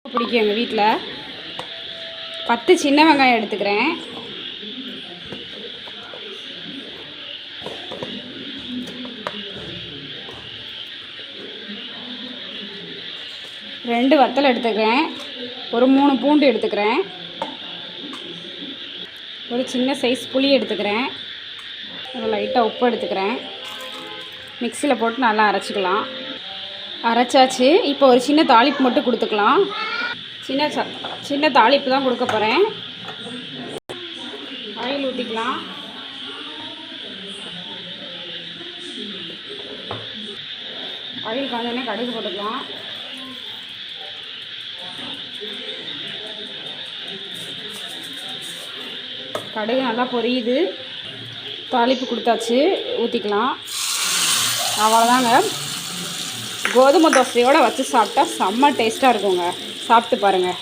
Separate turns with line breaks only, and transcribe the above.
பிடிக்கும் எங்கள் வீட்டில் 10 சின்ன வெங்காயம் எடுத்துக்கிறேன். ரெண்டு வத்தல் எடுத்துக்கிறேன். ஒரு 3 பூண்டு எடுத்துக்கிறேன். ஒரு சின்ன சைஸ் புளி எடுத்துக்கிறேன். லைட்டாக உப்பு எடுத்துக்கிறேன். மிக்சியில் போட்டு நல்லா அரைச்சிக்கலாம். அரைச்சாச்சு. இப்போ ஒரு சின்ன தாளிப்பு மட்டும் கொடுத்துக்கலாம். சின்ன தாளிப்பு தான் கொடுக்க போகிறேன். ஆயில் ஊற்றிக்கலாம். ஆயில் காஞ்சோடனே கடுகு போட்டுக்கலாம். கடுகு நல்லா பொரியுது. தாளிப்பு கொடுத்தாச்சு, ஊற்றிக்கலாம். அவ்வளோதாங்க. கோதுமை தோசையோடு வச்சு சாப்பிட்டா செம்ம டேஸ்ட்டாக இருக்குங்க. சாப்பிட்டு பாருங்கள்.